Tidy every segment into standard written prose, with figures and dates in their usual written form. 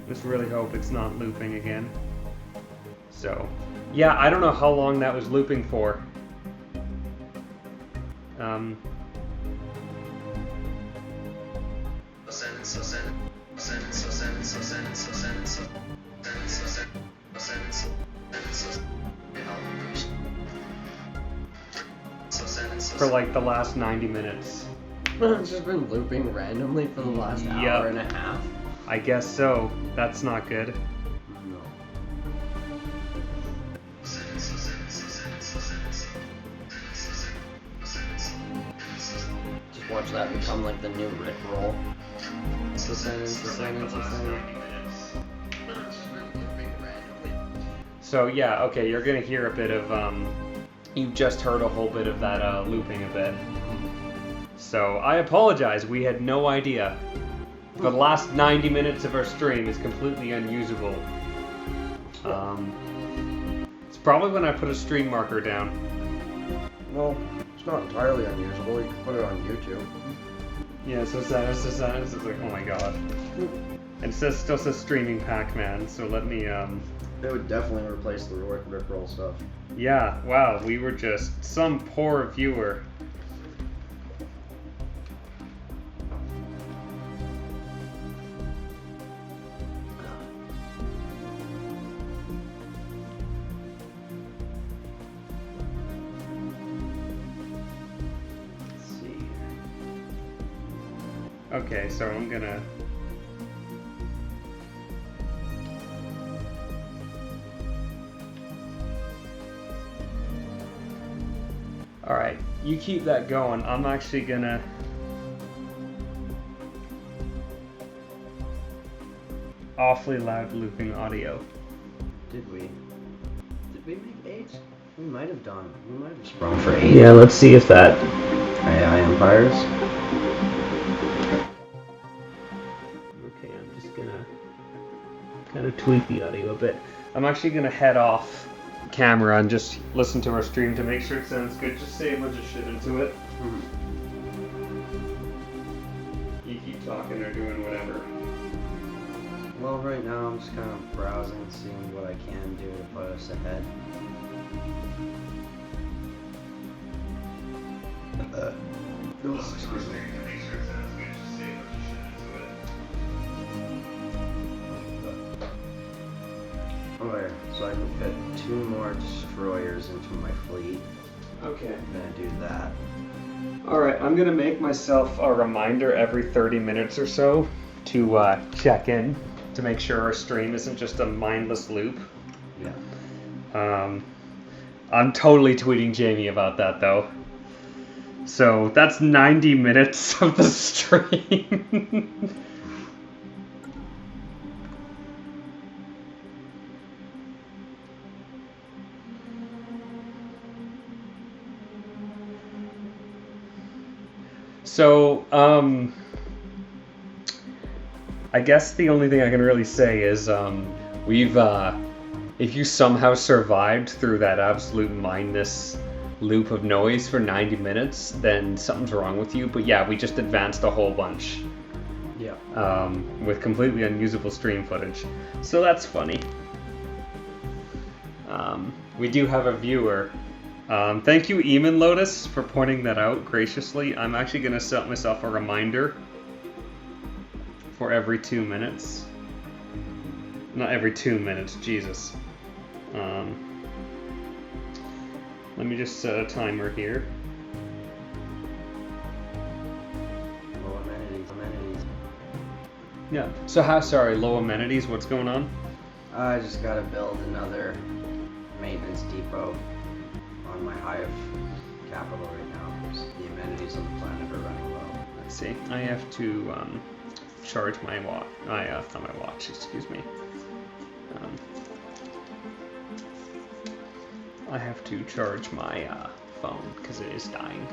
Just really hope it's not looping again. So, yeah, I don't know how long that was looping for. For like the last 90 minutes. It's just been looping randomly for the last hour and a half. I guess so. That's not good. No. Just watch that become like the new Rickroll. So yeah, okay, you're gonna hear a bit of you just heard a whole bit of that looping a bit. So I apologize, we had no idea. The last 90 minutes of our stream is completely unusable. It's probably when I put a stream marker down. Well, it's not entirely unusable. You can put it on YouTube. Yeah, so it's like, oh my god. And it still says streaming Pac-Man, so let me It would definitely replace the Rickroll stuff. Yeah, wow, we were just some poor viewer. Let's see. Okay, so I'm gonna... Alright, you keep that going. I'm actually gonna... awfully loud looping audio. Did we make 8? We might have done. We might have sprung for 8. Yeah, let's see if that... AI Empires. Okay, I'm just gonna kind of tweak the audio a bit. I'm actually gonna head off camera and just listen to our stream to make sure it sounds good. Just say a bunch of shit into it. You keep talking or doing whatever. Well, right now I'm just kind of browsing, seeing what I can do to put us ahead. Excuse me. Okay, so I can fit 2 more destroyers into my fleet. Okay. I'm gonna do that. Alright, I'm gonna make myself a reminder every 30 minutes or so to check in to make sure our stream isn't just a mindless loop. Yeah. I'm totally tweeting Jamie about that though. So that's 90 minutes of the stream. So, I guess the only thing I can really say is we've, if you somehow survived through that absolute mindless loop of noise for 90 minutes, then something's wrong with you. But yeah, we just advanced a whole bunch. Yeah. With completely unusable stream footage. So that's funny. We do have a viewer. Thank you, Eamon Lotus, for pointing that out graciously. I'm actually going to set myself a reminder for every 2 minutes. Not every 2 minutes, Jesus. Let me just set a timer here. Low amenities. Yeah. So low amenities, what's going on? I just gotta build another maintenance depot on my hive capital right now, because the amenities on the planet are running low. Let's see. I have to charge my watch. Not my watch, excuse me. I have to charge my phone because it is dying.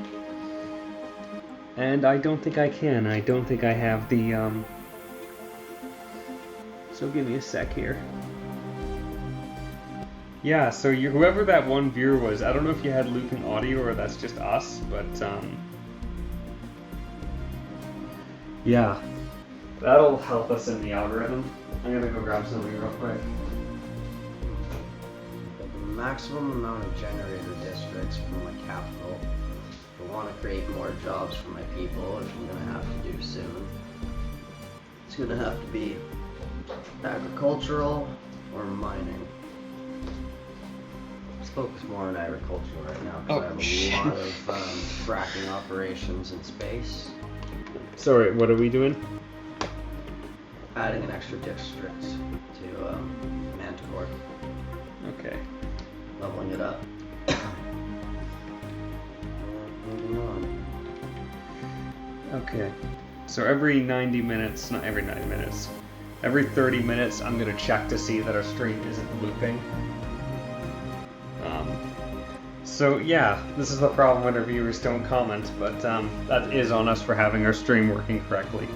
And I don't think I can. I don't think I have the... So give me a sec here. Yeah, so whoever that one viewer was, I don't know if you had looping audio or that's just us, but yeah, that'll help us in the algorithm. I'm gonna go grab something real quick. The maximum amount of generator districts from my capital. If I want to create more jobs for my people, which I'm going to have to do soon, it's going to have to be agricultural or mining. Let's focus more on agriculture right now because I have a lot of fracking operations in space. Sorry, what are we doing? Adding an extra district to Manticore. Okay. Leveling it up. Moving on. Okay. So every 90 minutes, not every 90 minutes, every 30 minutes I'm going to check to see that our stream isn't looping. So yeah, this is the problem when our viewers don't comment, but that is on us for having our stream working correctly.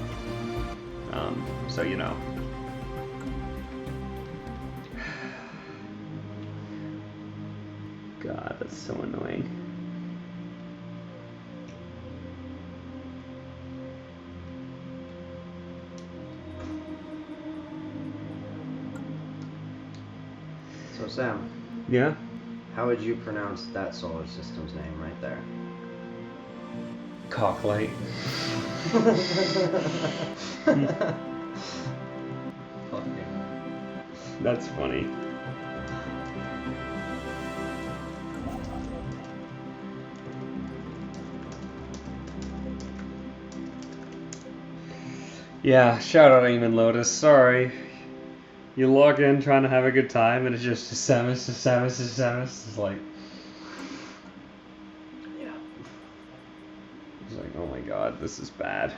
So you know. God, that's so annoying. So Sam. Yeah? How would you pronounce that solar system's name right there? Cocklight. That's funny. Yeah, shout out Eamon Lotus, sorry. You log in trying to have a good time and it's just Samus. It's like... Yeah. It's like, oh my god, this is bad.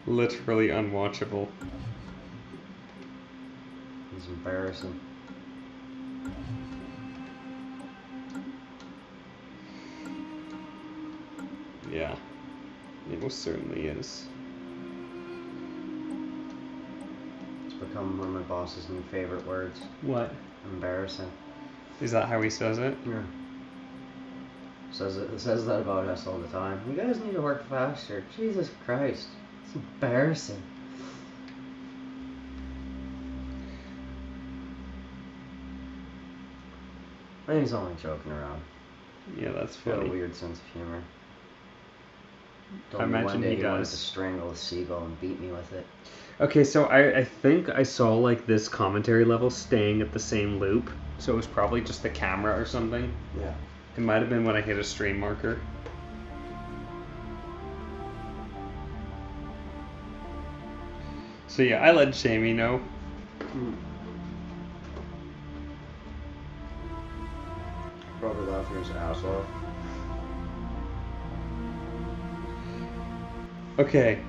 Literally unwatchable. It's embarrassing. Yeah, it most certainly is. It's become one of my boss's new favorite words. What? Embarrassing. Is that how he says it? Yeah. Says that about us all the time. You guys need to work faster. Jesus Christ. It's embarrassing. I think he's only joking around. Yeah, that's He's got a funny. weird sense of humor. I Told me one imagine day he he wanted does. to strangle a seagull and beat me with it. Okay, so I think I saw like this commentary level staying at the same loop, so it was probably just the camera or something. Yeah. It might have been when I hit a stream marker. So yeah, I let Jamie know. Probably laughing his ass off. Okay,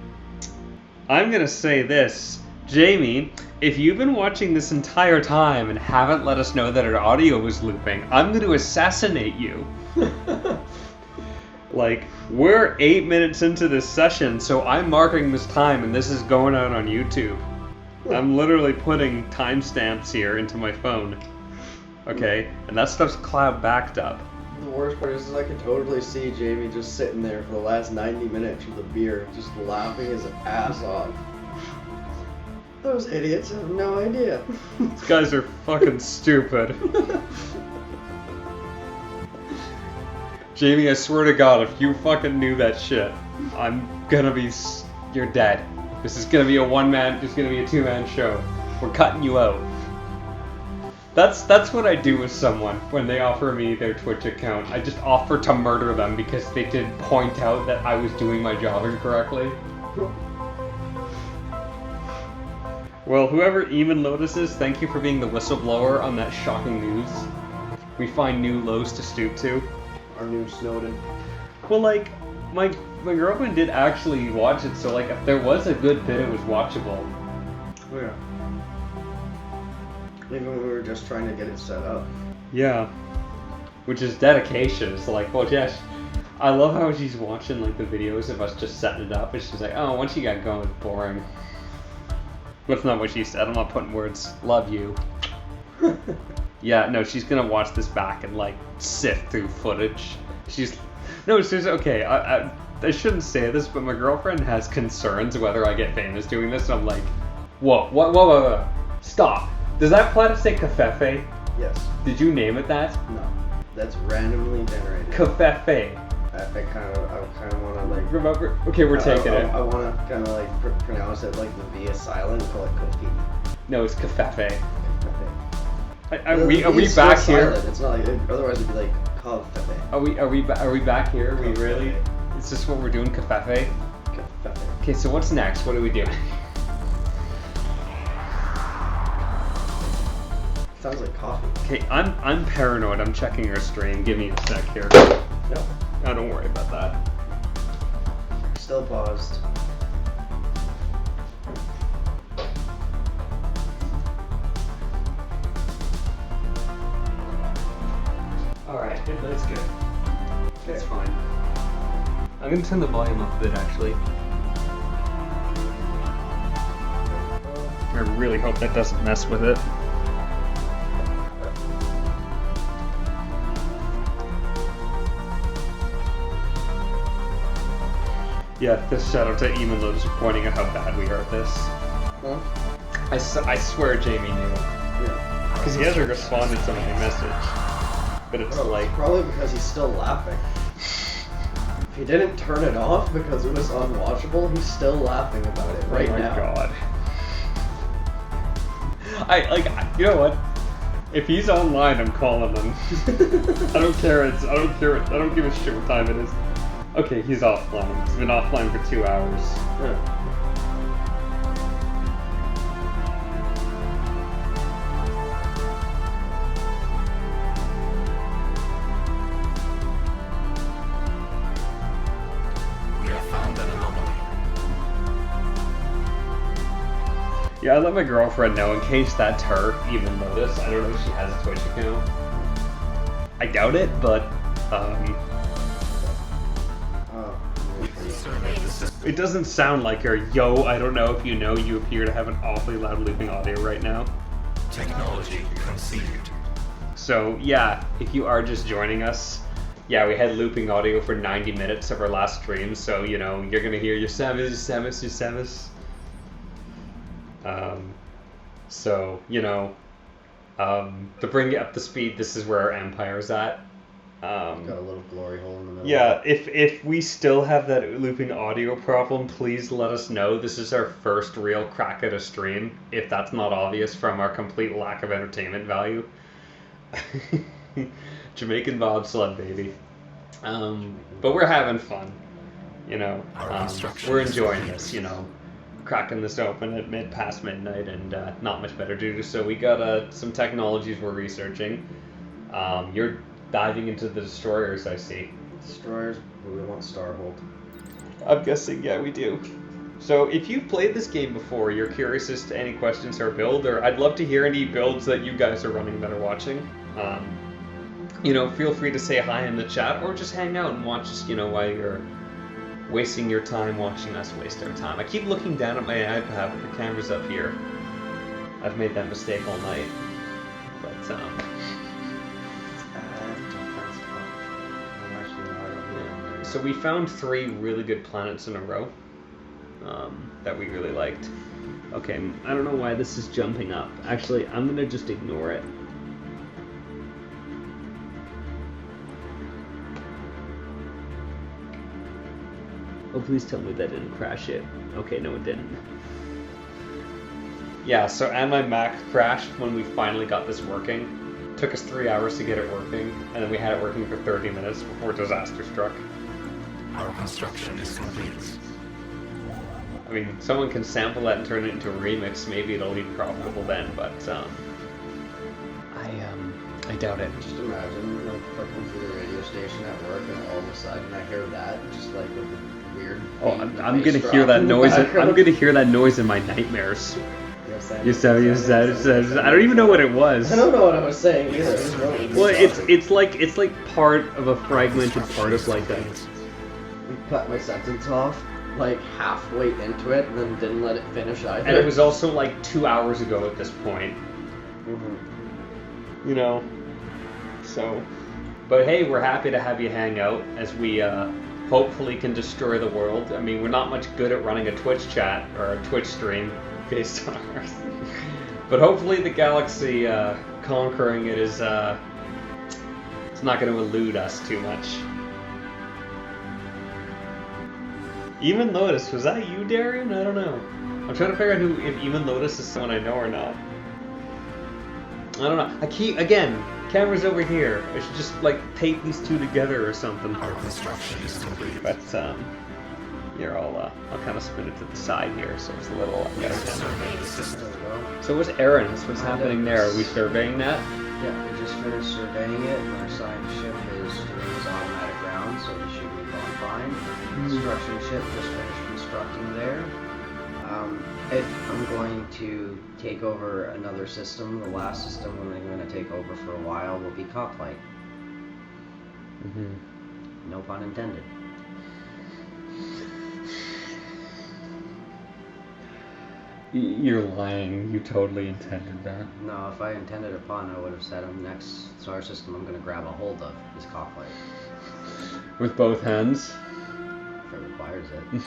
I'm gonna say this. Jamie, if you've been watching this entire time and haven't let us know that our audio was looping, I'm gonna assassinate you. Like, we're 8 minutes into this session, so I'm marking this time and this is going out on YouTube. I'm literally putting timestamps here into my phone. Okay? And that stuff's cloud backed up. The worst part is I can totally see Jamie just sitting there for the last 90 minutes with a beer, just laughing his ass off. Those idiots have no idea. These guys are fucking stupid. Jamie, I swear to God, if you fucking knew that shit, I'm gonna be... You're dead. This is gonna be a one-man... This is gonna be a two-man show. We're cutting you out. That's what I do with someone when they offer me their Twitch account. I just offer to murder them because they did point out that I was doing my job incorrectly. Well, whoever Eamon Lotus is, thank you for being the whistleblower on that shocking news. We find new lows to stoop to. Our new Snowden. Well, like, my girlfriend did actually watch it, so, like, if there was a good bit, it was watchable. Oh, yeah. Even when we were just trying to get it set up. Yeah. Which is dedication. It's like, well, yes. I love how she's watching, like, the videos of us just setting it up, and she's like, oh, once you got going, it's boring. That's not what she said. I'm not putting words. Love you. Yeah, no, she's gonna watch this back and, like, sift through footage. No, seriously, okay, I shouldn't say this, but my girlfriend has concerns whether I get famous doing this, and I'm like, Whoa. Stop. Does that planet say Cafefe? Yes. Did you name it that? No. That's randomly generated. Cafefe. I kind of want to like. Remember? Okay, we're taking it. I want to kind of like pronounce it like the V is silent and call it Kofi. No, it's Cafefe. Kofi. Are we back here? Silent. It's not like otherwise it'd be like Kofi. Are we back here? Are we Kofi. really? Is this what we're doing? Cafefe? Kofi. Okay, so what's next? What are we doing? Sounds like coffee. Okay, I'm paranoid. I'm checking your stream. Give me a sec here. No. Oh, don't worry about that. Still paused. Alright, that's good. That's fine. I'm gonna turn the volume up a bit, actually. I really hope that doesn't mess with it. Yeah, this shout out to Eamon Lotus for pointing out how bad we are at this. Huh? I swear Jamie knew. Yeah. Because he hasn't responded to my message. But it's like... Probably because he's still laughing. If he didn't turn it off because it was unwatchable, he's still laughing about it right now. Oh my god. You know what? If he's online, I'm calling him. I don't care. I don't give a shit what time it is. Okay, he's offline. He's been offline for 2 hours. Yeah. We have found an anomaly. Yeah, I let my girlfriend know in case that's her, even notice. I don't know if she has a Twitch account. I doubt it, but it doesn't sound like her. Yo, I don't know if you know, you appear to have an awfully loud looping audio right now. Technology conceived. So yeah, if you are just joining us, yeah, we had looping audio for 90 minutes of our last stream, so you know, you're gonna hear your Samus. So, you know, to bring you up to speed, this is where our empire's at. Got a little glory hole in the middle. Yeah, if we still have that looping audio problem, please let us know. This is our first real crack at a stream, if that's not obvious from our complete lack of entertainment value. Jamaican bobsled, baby. But we're having fun, you know. We're enjoying this, you know. Cracking this open at past midnight and not much better to do. So we got some technologies we're researching. You're diving into the destroyers, I see. Destroyers, we want Starhold. I'm guessing, yeah, we do. So if you've played this game before, you're curious as to any questions or build, or I'd love to hear any builds that you guys are running that are watching. You know, feel free to say hi in the chat, or just hang out and watch us, you know, while you're wasting your time watching us waste our time. I keep looking down at my iPad, but the camera's up here. I've made that mistake all night. But, so we found 3 really good planets in a row that we really liked. Okay, I don't know why this is jumping up. Actually, I'm gonna just ignore it. Oh, please tell me that didn't crash it. Okay, no it didn't. Yeah, so and my Mac crashed when we finally got this working. Took us 3 hours to get it working, and then we had it working for 30 minutes before disaster struck. Our construction is complete. I mean, someone can sample that and turn it into a remix. Maybe it'll be profitable then, but I doubt it. Just imagine like flicking through the radio station at work, and all of a sudden I hear that, just like with the weird. Oh, I'm gonna hear that noise. I'm gonna hear that noise in my nightmares. You said. I don't even know what it was. I don't know what I was saying either. Well, it's like part of a fragmented part of like a. Cut my sentence off like halfway into it, and then didn't let it finish either. And it was also like 2 hours ago at this point. Mm-hmm. You know. So, but hey, we're happy to have you hang out as we hopefully can destroy the world. I mean, we're not much good at running a Twitch chat or a Twitch stream. based on ours. But hopefully the galaxy conquering it is it's not going to elude us too much. Even Lotus, was that you, Darian? I don't know. I'm trying to figure out if Even Lotus is someone I know or not. I don't know. Again, camera's over here. I should just like tape these two together or something. Our construction is completed. But here I'll kind of spin it to the side here, so it's a little better. Survey the system. There we go. So what's Aaron's? What's Kind happening of. there? Are we surveying that? Yeah, we just finished surveying it. Our assigned ship is doing his automatic round, so we should be going fine. Construction ship just finished constructing there. If I'm going to take over another system, the last system I'm going to take over for a while will be Cocklight. Mm-hmm. No pun intended. You're lying. You totally intended that. No, if I intended a pun, I would have said next star system I'm going to grab a hold of is Cocklight. With both hands? If it requires it.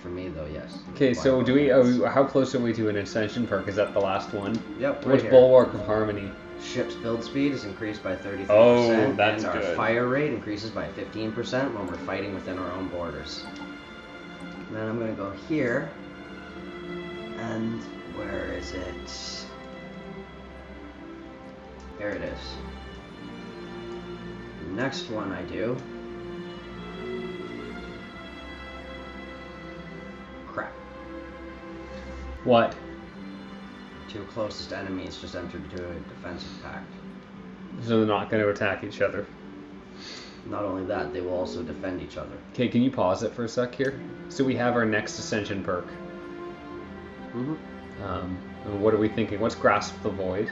For me, though, yes. Okay, so do we? How close are we to an ascension perk? Is that the last one? Yep, right What's here. Bulwark of Harmony? Ship's build speed is increased by 33%. Oh, that's and our good. fire rate increases by 15% when we're fighting within our own borders. And then I'm going to go here. And where is it? There it is. The next one I do. Crap. What? Two closest enemies just entered into a defensive pact. So they're not going to attack each other. Not only that, they will also defend each other. Okay, can you pause it for a sec here? So we have our next ascension perk. And what are we thinking? What's Grasp the Void?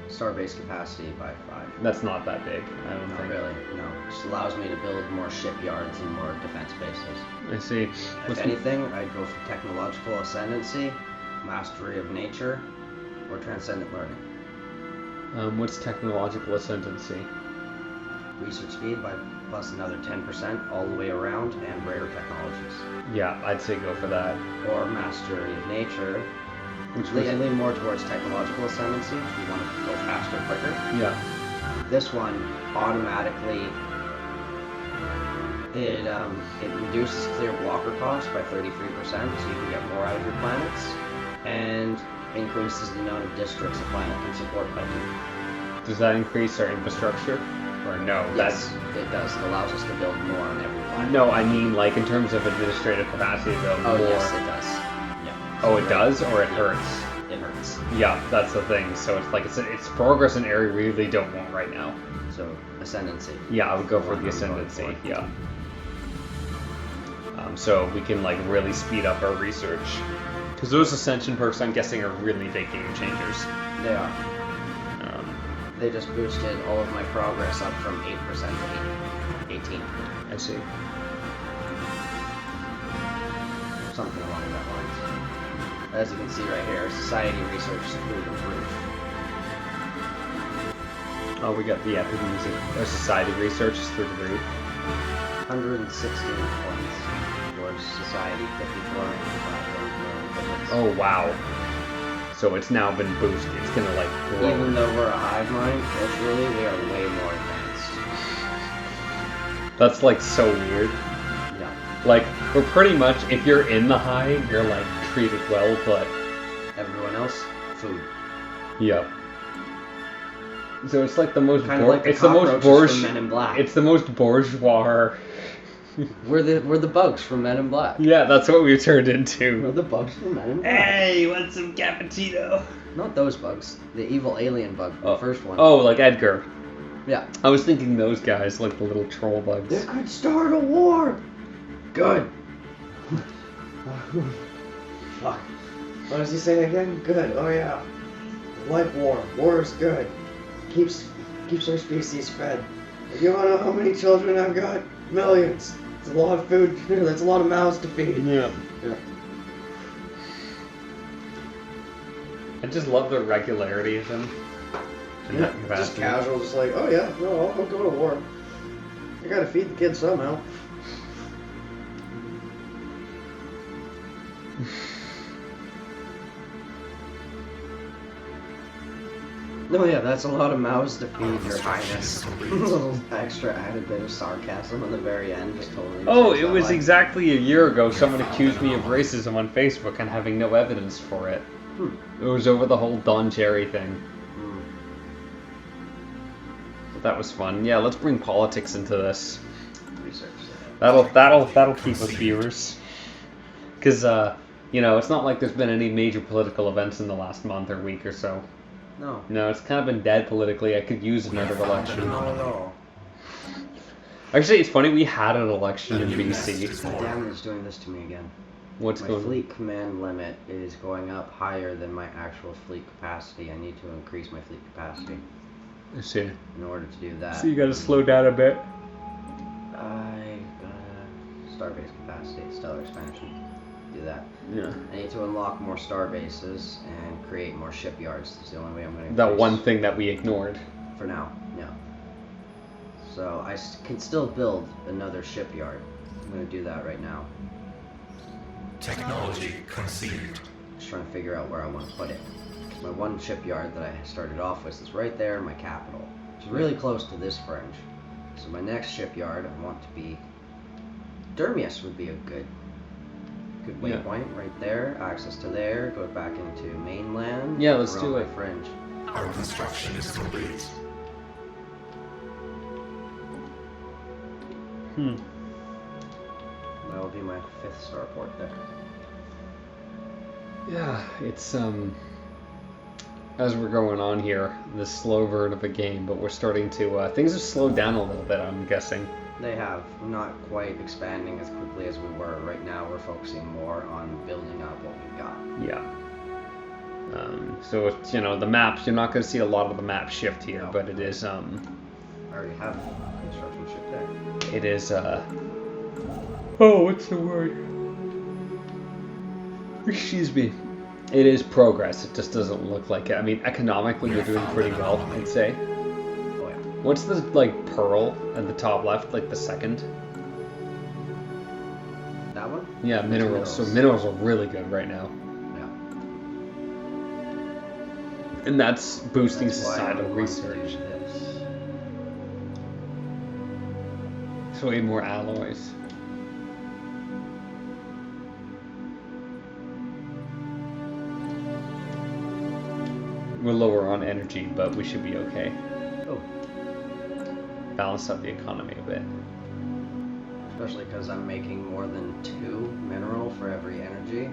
Starbase capacity by 5. That's not that big, I don't Not think. really, no. It just allows me to build more shipyards and more defense bases. I see. If anything, I'd go for technological ascendancy, mastery of nature, or transcendent learning. What's technological ascendancy? Research speed by plus another 10% all the way around, and rare technologies. Yeah, I'd say go for that. Or mastery of nature. Which I was, lean more towards technological ascendancy if you want to go faster, quicker. yeah. This one automatically it reduces clear blocker cost by 33%, so you can get more out of your planets, and increases the amount of districts a planet can support by 2. Does that increase our infrastructure? Or no? Yes, it does. It allows us to build more on every planet. No, I mean like in terms of administrative capacity, though. Oh more. yes, it does. Yeah. Oh, it does, or it hurts? It hurts. Yeah, that's the thing. So it's like it's progress in area we really don't want right now. So ascendancy. Yeah, I would go for One the I'm going ascendancy. for. Yeah. So we can like really speed up our research, because those ascension perks, I'm guessing, are really big game changers. They are. Um, They just boosted all of my progress up from 8% to 18. I see. Something along that lines. As you can see right here, society research is through the roof. Oh, we got the epic music. Our society research is through the roof. 116 points towards society, 54 and Oh wow. So it's now been boosted. It's gonna like grow. Even though we're a hive mind, culturally we are way more advanced. That's like so weird. Yeah. Like we're pretty much, if you're in the hive, you're like treated well, but Everyone else, food. yeah. So it's like the most Kind of like the it's the most cockroaches from Men in Black. It's the most bourgeois. We're the bugs from Men in Black. Yeah, that's what we turned We're into. the bugs from Men in Black. Hey, you want some cappuccino? Not those bugs. The evil alien bug from the first one. Oh, like Edgar. Yeah. I was thinking those guys, like the little troll bugs. This could start a war. Good. Fuck. What does he say again? Good. Oh yeah. Like war. War is good. Keeps our species fed. You wanna know how many children I've got? Millions. It's a lot of food. That's a lot of mouths to feed. Yeah. Yeah. I just love the regularity of them. And that Just capacity. casual, just like, oh yeah, no, I'll go to war. I gotta feed the kids somehow. No, yeah, that's a lot of mouths to feed, Your Highness. A little extra added bit of sarcasm on the very end, just totally. Oh, it was exactly a year ago someone accused me of racism on Facebook and having no evidence for it. It was over the whole Don Cherry thing. But that was fun. Yeah, let's bring politics into this. Research. That'll keep us viewers. Because, you know, it's not like there's been any major political events in the last month or week or so. No. No, it's kind of been dead politically. I could use another election. Not at all. Actually, it's funny, we had an election in BC. Damian is doing this to me again. What's My going on? fleet command limit is going up higher than my actual fleet capacity. I need to increase my fleet capacity I see. in order to do that. So you gotta slow down a bit. I gotta starbase capacity, stellar expansion. Do that. Yeah. I need to unlock more star bases and create more shipyards. That's the only way I'm going to. That one thing that we ignored. For now, yeah. So I can still build another shipyard. I'm going to do that right now. Technology conceived. Just trying to figure out where I want to put it. My one shipyard that I started off with is right there in my capital. It's really close to this fringe. So my next shipyard I want to be. Dermius would be a good waypoint right there. Access to there. Go back into mainland. Yeah, let's around do my it. Fringe. Our construction is complete. That'll be my 5th starport there. Yeah, it's as we're going on here, this slow burn of a game, but we're starting to things have slowed down a little bit, I'm guessing. They have. Not quite expanding as quickly as we were. Right now we're focusing more on building up what we've got. Yeah. So it's, you know, the maps, you're not going to see a lot of the map shift here, No. but it is I already have construction ship there. it is oh, what's the word? Excuse me. It is progress. It just doesn't look like it. I mean, economically we're doing pretty well, I'd say. Oh yeah. What's the, like, pearl at the top left, like the second? That one? Yeah, minerals. So minerals are really good right now. Yeah. And that's boosting That's why I societal want to research. do this. So we need more alloys. We're lower on energy, but we should be okay. Oh, Balance out the economy a bit. especially because I'm making more than 2 mineral for every energy.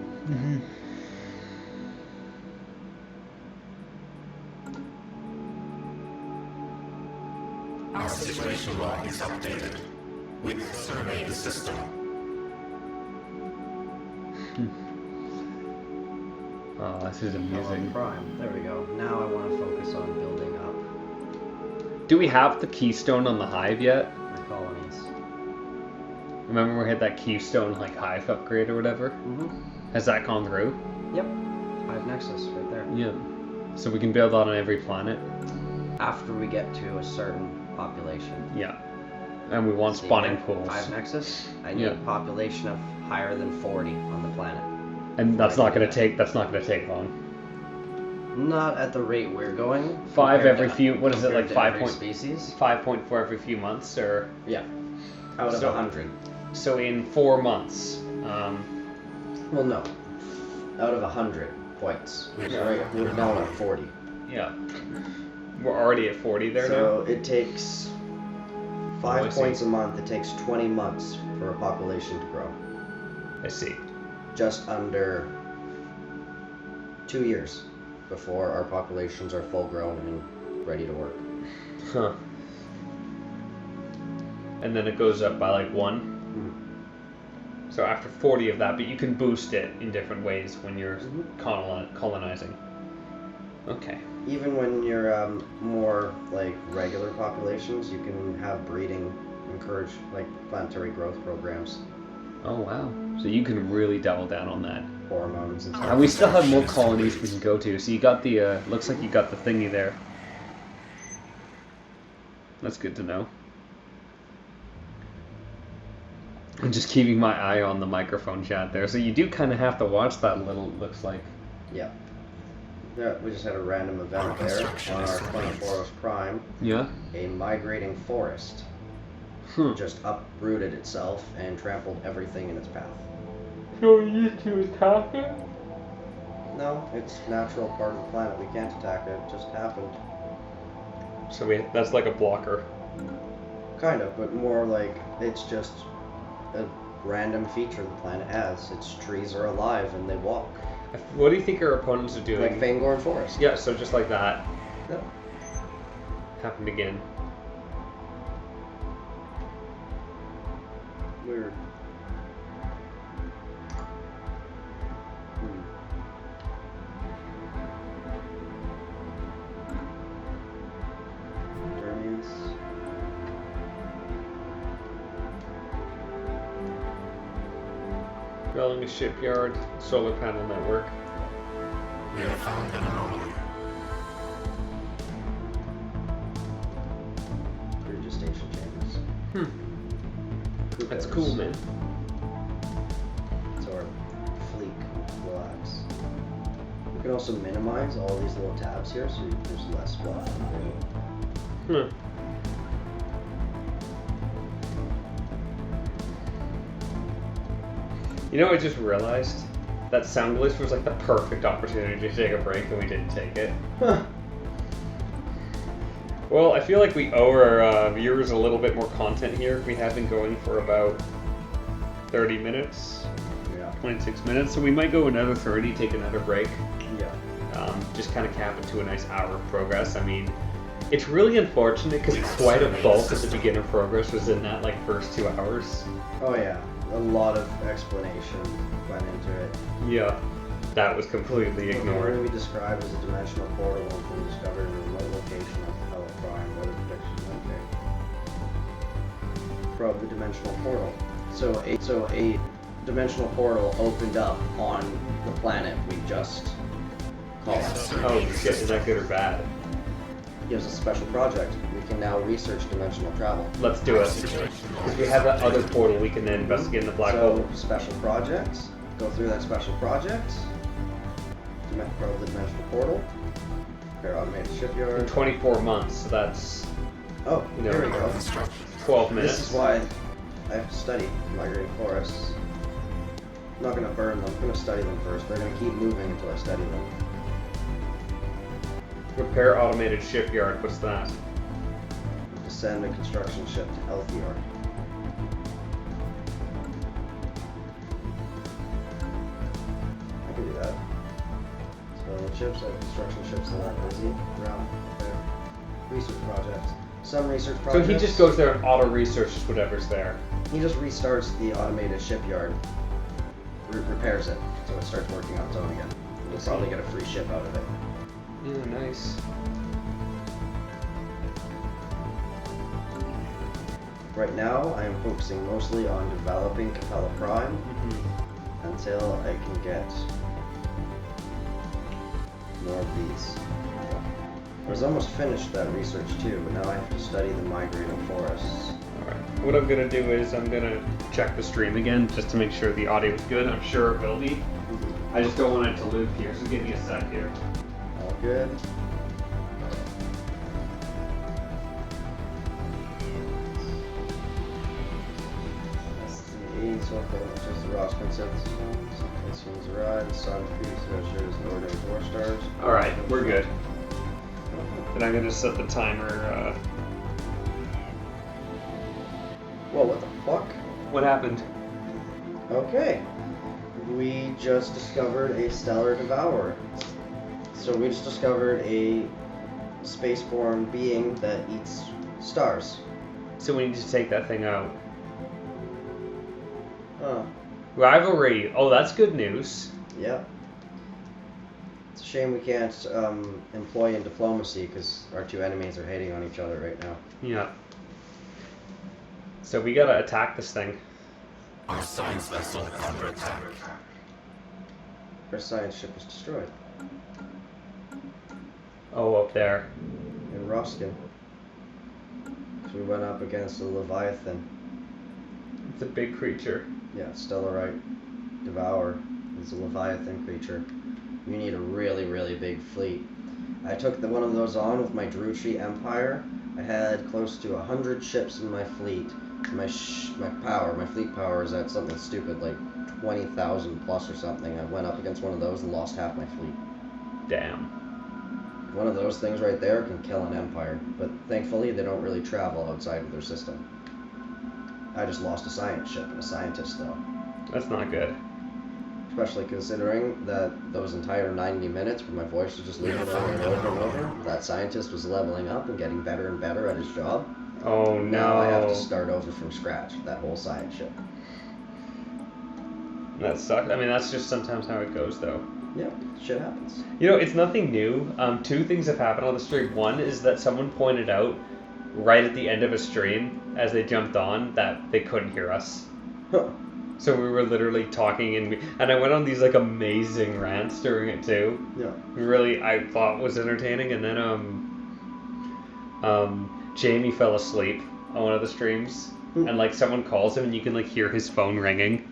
Our situation log is updated. We've surveyed the system. Oh, this is amusing. Prime. There we go. Now I want to focus on building up Do we have the keystone on the hive yet? my colonies. Remember we had that keystone, like, hive upgrade or whatever? Mm-hmm. Has that gone through? Yep. Hive Nexus right there. Yeah. So we can build that on every planet? After we get to a certain population. Yeah. And we want See spawning here? pools. Hive Nexus. I need Yeah. a population of higher than 40 on the planet. And that's not gonna take long. Not at the rate we're going. 5 compared every to- few, what is it, like compared to 5 every point, species? 5.4 every few months, or Yeah. Out of So- 100. so in 4 months. Well, no. Out of 100 points. We're now at 40. Yeah. We're already at 40 there So it takes Oh, 5 I see. points a month. It takes 20 months for a population to grow. now. I see. Just under 2 years before our populations are full grown and ready to work. Huh. And then it goes up by like 1. So after 40 of that, but you can boost it in different ways when you're colonizing. Okay. Even when you're more like regular populations, you can have breeding, encourage like planetary growth programs, Oh wow. So you can really double down on that. hormones and stuff. And we still have more colonies we can go to. So you got the, looks like you got the thingy there. That's good to know. I'm just keeping my eye on the microphone chat there. So you do kind of have to watch that a little, it looks like. Yeah. Yeah, we just had a random event there on our 24 Prime. Yeah. A migrating forest just uprooted itself and trampled everything in its path. So we need to attack it? No, it's natural part of the planet. We can't attack it. It just happened. So that's like a blocker. Kind of, but more like it's just a random feature the planet has. Its trees are alive and they walk. What do you think our opponents are doing? Like Fangorn Forest. Yeah, so just like that. Yep. Happened again. Weird. Damian's. Building a shipyard, solar panel network. We have found an anomaly. Gestation chambers. That's cool, man. So our fleet can relax. We can also minimize all these little tabs here, so there's less block vision. You know, I just realized that Soundless was like the perfect opportunity to take a break, and we didn't take it. Huh. Well, I feel like we owe our viewers a little bit more content here. We have been going for about 30 minutes, Yeah. 26 minutes, so we might go another 30, take another break. Yeah. Just kind of cap it to a nice hour of progress. I mean, it's really unfortunate because quite a bulk of the beginner progress was in that like first 2 hours. Oh yeah. A lot of explanation went into it. Yeah, that was completely What ignored. we described as a dimensional portal has been discovered in a remote location on Athalen Prime. Weather prediction. Okay. Probe the dimensional portal. So a dimensional portal opened up on the planet we just colonized. Oh shit, is that good or bad? Gives us a special project. We can now research dimensional travel. Let's do it. Because we have that other portal we can then investigate in the black hole. So special projects. Go through that special project. Probe the dimensional portal. Prepare automated shipyard. In 24 months, so that's Oh, No. there we go. 12 minutes. This is why I have to study migrating forests. I'm not going to burn them. I'm going to study them first. They're going to keep moving until I study them. Repair automated shipyard, what's that? Send a construction ship to Elthior. I can do that. So ships, construction ships that are busy around there. Research projects. Some research So projects. he just goes there and auto-researches whatever's there. He just restarts the automated shipyard. Repairs it, so it starts working on its own again. We'll probably get a free ship out of it. Yeah, nice. Right now, I am focusing mostly on developing Capella Prime until I can get more of these. I was almost finished that research too, but now I have to study the migrating forests. Alright. What I'm gonna do is I'm gonna check the stream again just to make sure the audio is good. I'm sure it will be. I just don't want it to loop here, so give me a sec here. All good. Just the Ross consensus. This one's arrived. The sun shows the order of 4 stars. Alright, we're good. Then I'm gonna set the timer. Whoa, what the fuck? What happened? Okay. We just discovered a stellar devourer. So we just discovered a spaceborne being that eats stars. So we need to take that thing out. Huh. Rivalry. Oh, that's good news. Yeah. It's a shame we can't employ in diplomacy because our two enemies are hating on each other right now. Yeah. So we gotta attack this thing. Our science vessel under attack. Our science ship was destroyed Oh, up there. in Roskin. So we went up against a Leviathan. It's a big creature. Yeah, Stellarite Devourer is a Leviathan creature. You need a really, really big fleet. I took one of those on with my Druchi Empire. I had close to 100 ships in my fleet. My fleet power is at something stupid like 20,000 plus or something. I went up against one of those and lost half my fleet. Damn. One of those things right there can kill an empire, but thankfully they don't really travel outside of their system. I just lost a science ship and a scientist though. That's not good. Especially considering that those entire 90 minutes where my voice was just leaving over and over and over, that scientist was leveling up and getting better and better at his job. Oh no. Now I have to start over from scratch, that whole science ship. That sucks. I mean, that's just sometimes how it goes though. Yeah, shit happens. You know, it's nothing new. Two things have happened on the stream. One is that someone pointed out right at the end of a stream, as they jumped on, that they couldn't hear us. Huh. So we were literally talking, and I went on these like amazing rants during it too. Yeah. Really, I thought was entertaining, and then Jamie fell asleep on one of the streams, and like someone calls him, and you can like hear his phone ringing.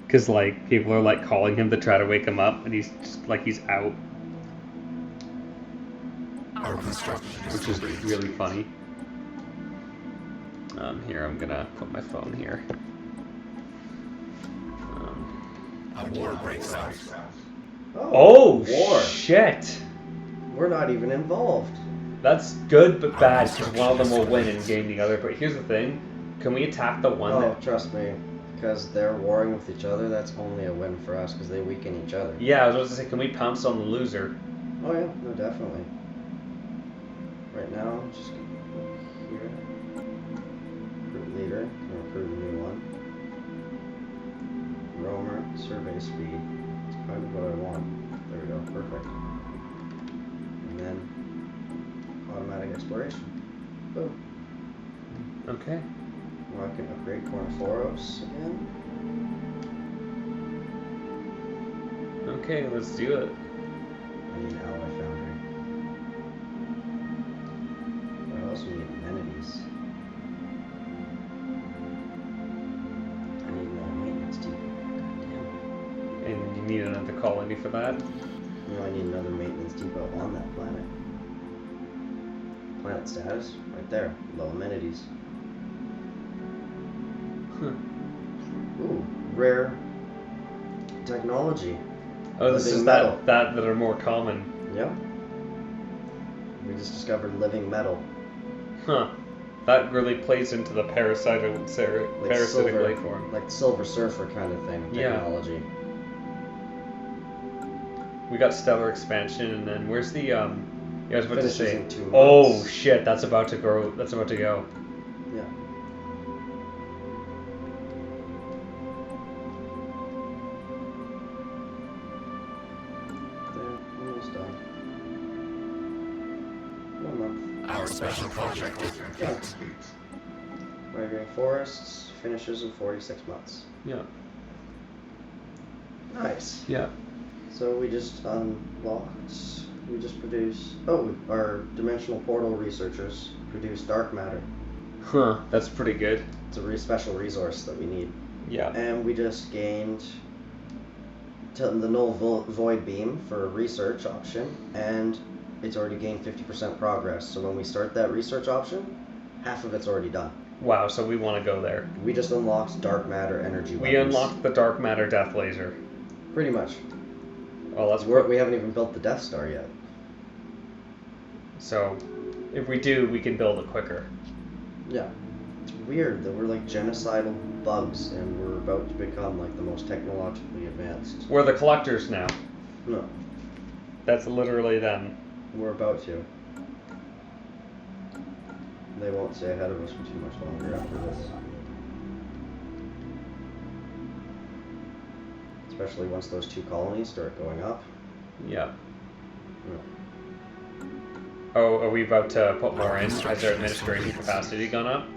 Because, like, people are, like, calling him to try to wake him up, and he's just, like, he's out. Our construction Which is really funny. Here, I'm gonna put my phone here. A war breaks out. Oh, war. shit! We're not even involved. That's good, but bad, because one of them will win and game the other. But here's the thing. Can we attack the one Oh, that... trust me. Because they're warring with each other, that's only a win for us, because they weaken each other. Yeah, I was about to say, can we pounce on the loser? Oh yeah, no, definitely. Right now, just here. Recruit leader, gonna recruit a new one. Roamer, survey speed. That's kind of what I want. There we go, perfect. And then automatic exploration. Boom. Okay. Well, I can upgrade Cornforos again. Okay, let's do it. I need Ally Foundry. What else? We need amenities. I need more maintenance depot. Goddamn. And you need another colony for that? No, I need another maintenance depot on that planet. Planet status? Right there. Low amenities. Ooh, rare technology. Oh, this Living is metal. that are more common. Yep. We just discovered living metal. Huh. That really plays into the parasitic silver, life form. like Silver Surfer kind of thing. Yeah. Technology. We got stellar expansion, and then where's the I was about to Finishes say. in 2 months. Oh shit! That's about to grow. That's about to go. Yeah. There, almost done. 1 month. Our special project is complete. Migrating Forests finishes in 46 months. Yeah. Nice. Yeah. So we just unlocked. We just produced. Oh, our dimensional portal researchers produced dark matter. Huh. That's pretty good. It's a special resource that we need. Yeah. And we just gained the null void beam for a research option, and it's already gained 50% progress. So when we start that research option, half of it's already done. Wow. So we want to go there. We just unlocked dark matter energy We weapons. unlocked the dark matter death laser. Pretty much. Oh, that's We haven't even built the Death Star yet. So, if we do, we can build it quicker. Yeah. It's weird that we're like genocidal bugs and we're about to become like the most technologically advanced. We're the collectors now. No, That's literally them. we're about to. They won't stay ahead of us for too much longer after this. Especially once those 2 colonies start going up. Yeah. Yeah. Oh, are we about to put more in? Has their administration capacity gone up?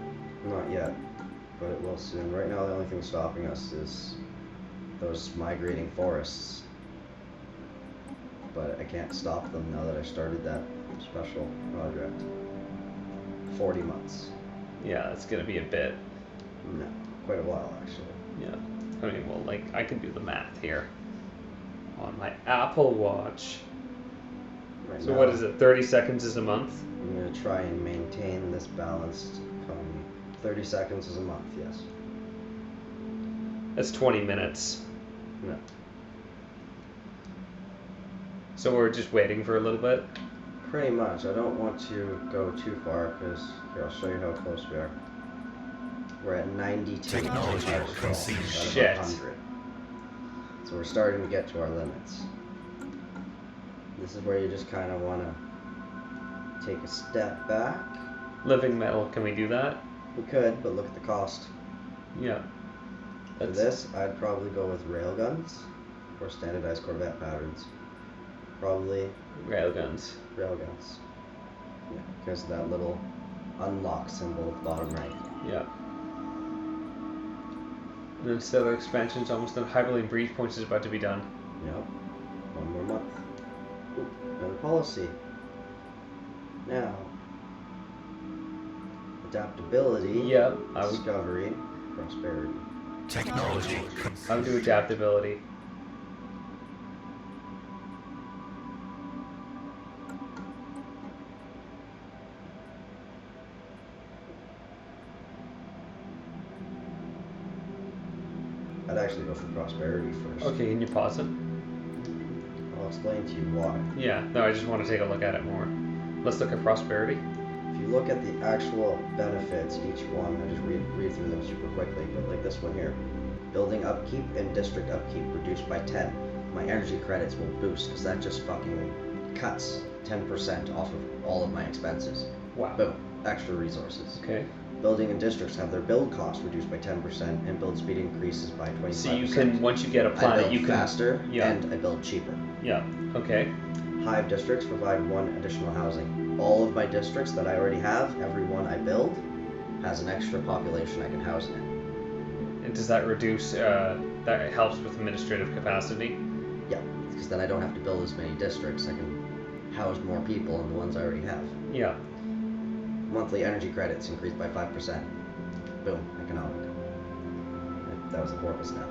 Not yet, but it will soon. Right now the only thing stopping us is those migrating forests. But I can't stop them now that I started that special project. 40 months. Yeah, it's gonna be a bit. No, quite a while actually. Yeah. I mean, well, like, I can do the math here. on my Apple Watch. Right So now, what is it? 30 seconds is a month? I'm going to try and maintain this balanced economy. 30 seconds is a month, yes. That's 20 minutes. No. So we're just waiting for a little bit? Pretty much. I don't want to go too far because here, I'll show you how close we are. We're at 92. Technology conceded. Shit. 100. So we're starting to get to our limits. This is where you just kind of want to take a step back. Living metal, can we do that? We could, but look at the cost. Yeah. For this, I'd probably go with railguns or standardized Corvette patterns. Probably Railguns. railguns. Yeah, because of that little unlock symbol at the bottom right. Yeah. And then Stellar Expansion's almost done. Hyperlink Breach Points is about to be done. Yep. One more month. Ooh, another policy. Now, adaptability, Yep, I would discovery, prosperity. Technology I would do adaptability. I'd actually go for prosperity first. Okay, can you pause it? I'll explain to you why. Yeah, no, I just want to take a look at it more. Let's look at prosperity. If you look at the actual benefits, each one, I just read through them super quickly, but like this one here. Building upkeep and district upkeep reduced by 10. My energy credits will boost because that just fucking cuts 10% off of all of my expenses. Wow. Boom. Extra resources. Okay. Building and districts have their build cost reduced by 10% and build speed increases by 25%. So you can, once you get a I planet, build you can... faster Yeah. and I build cheaper. Yeah, okay. Hive districts provide 1 additional housing. All of my districts that I already have, every one I build, has an extra population I can house in it. And does that reduce, that helps with administrative capacity? Yeah, because then I don't have to build as many districts. I can house more people in the ones I already have. Yeah. Monthly energy credits increased by 5%. Boom, economic. That was the porpoise now.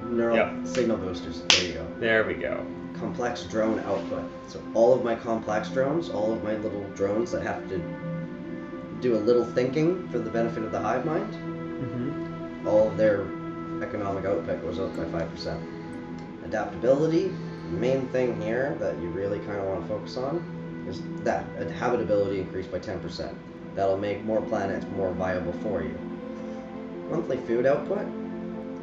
Neural Yep. signal boosters, there you go. There we go. Complex drone output. So all of my complex drones, all of my little drones that have to do a little thinking for the benefit of the hive mind, Mm-hmm. all of their economic output goes up by 5%. Adaptability, the main thing here that you really kind of want to focus on is that habitability increased by 10%. That'll make more planets more viable for you. Monthly food output,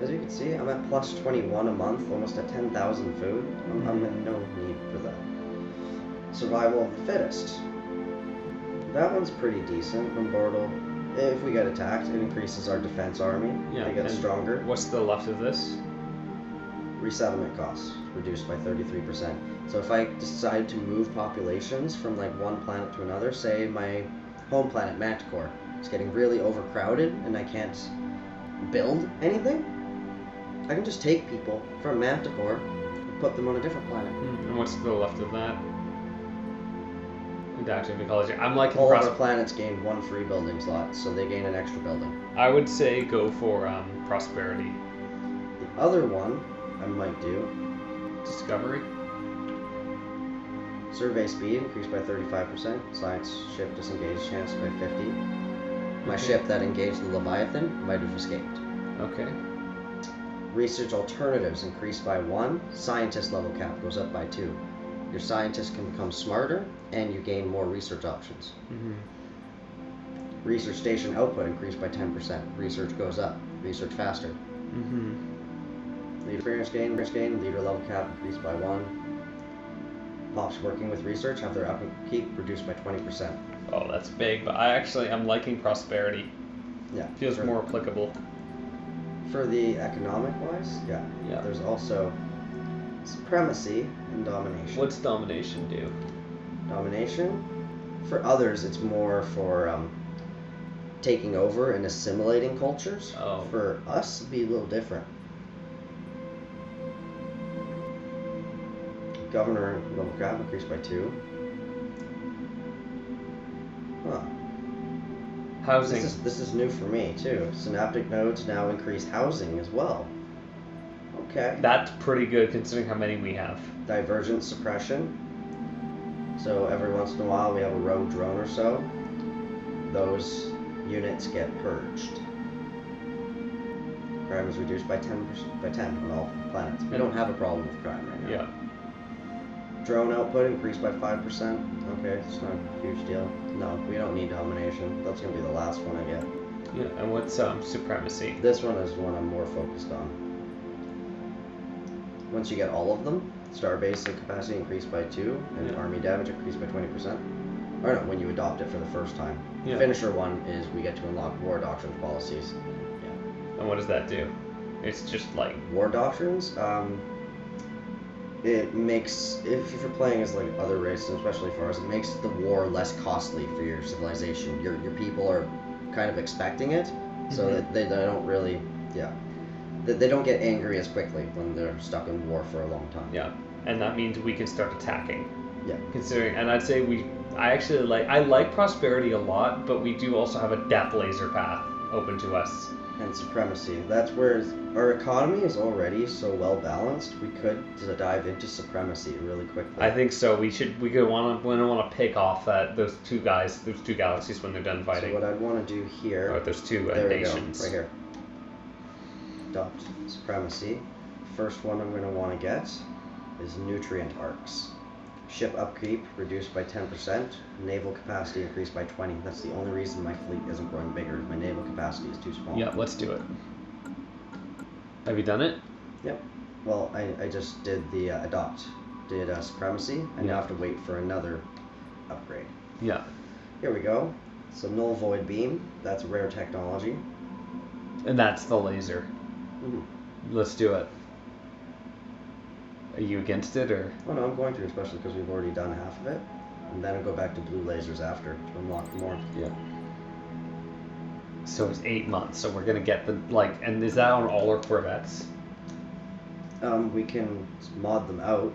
as you can see, I'm at plus 21 a month, almost at 10,000 food. I'm in no need for that. Survival of the fittest. That one's pretty decent. Bombardal. If we get attacked, it increases our defense army. Yeah. They get and stronger. What's the left of this? Resettlement costs reduced by 33%. So if I decide to move populations from like one planet to another, say my home planet Manticore is getting really overcrowded and I can't build anything, I can just take people from Manticore and put them on a different planet. And what's the left of that? Adaptive ecology. I'm liking All of our planets gain 1 free building slot, so they gain an extra building. I would say go for prosperity. The other one I might do, Discovery. survey speed increased by 35%, science ship disengaged chance by 50. My ship that engaged the Leviathan might have escaped. Okay. Research alternatives increased by 1, scientist level cap goes up by 2. Your scientists can become smarter, and you gain more research options. Mm-hmm. Research station output increased by 10%. Research goes up. Research faster. Mm-hmm. Leader experience gain. Leader level cap increased by 1. Pops working with research have their upkeep reduced by 20%. Oh, that's big, but I'm liking prosperity. Yeah. Feels more applicable. For the economic wise, yeah. Yeah. There's also supremacy and domination. What's domination do? Domination? For others, it's more for taking over and assimilating cultures. Oh. For us, it'd be a little different. Governor level cap increased by 2. Huh. Housing. This is new for me too. Synaptic nodes now increase housing as well. Okay. That's pretty good considering how many we have. Divergent suppression. So every once in a while we have a rogue drone or so. Those units get purged. Crime is reduced by 10 on all planets. We don't have a problem with crime right now. Yeah. Drone output increased by 5%. Okay, it's not a huge deal. No, we don't need domination. That's gonna be the last one I get. Yeah. And what's supremacy? This one is one I'm more focused on. Once you get all of them, starbase capacity increased by 2, and army damage increased by 20%. Or no, when you adopt it for the first time. Yeah. Finisher one is we get to unlock war doctrine policies. And what does that do? It's just like War doctrines, it makes, if you're playing as like other races, especially for ours, it makes the war less costly for your civilization. Your people are kind of expecting it, so that they don't really, they don't get angry as quickly when they're stuck in war for a long time. Yeah, and that means we can start attacking. Yeah. Considering, and I'd say I like prosperity a lot, but we do also have a death laser path open to us. And supremacy. That's where our economy is already so well balanced. We could dive into supremacy really quickly. I think so. We could want to pick off those two galaxies when they're done fighting. So what I'd want to do here. Or those two there nations. We go, right here. Adopt supremacy. First one I'm going to want to get is nutrient arcs. Ship upkeep reduced by 10%. Naval capacity increased by 20. That's the only reason my fleet isn't growing bigger. My naval capacity is too small. Yeah, let's do it. Have you done it? Yep. Well, I just did the did supremacy. I now have to wait for another upgrade. Yeah. Here we go. So null void beam. That's rare technology. And that's the laser. Let's do it. Are you against it, or? Oh no, I'm going to, especially because we've already done half of it. And then I'll go back to blue lasers after to unlock more. Yeah. So it's 8 months, so we're gonna get and is that on all our Corvettes? We can mod them out.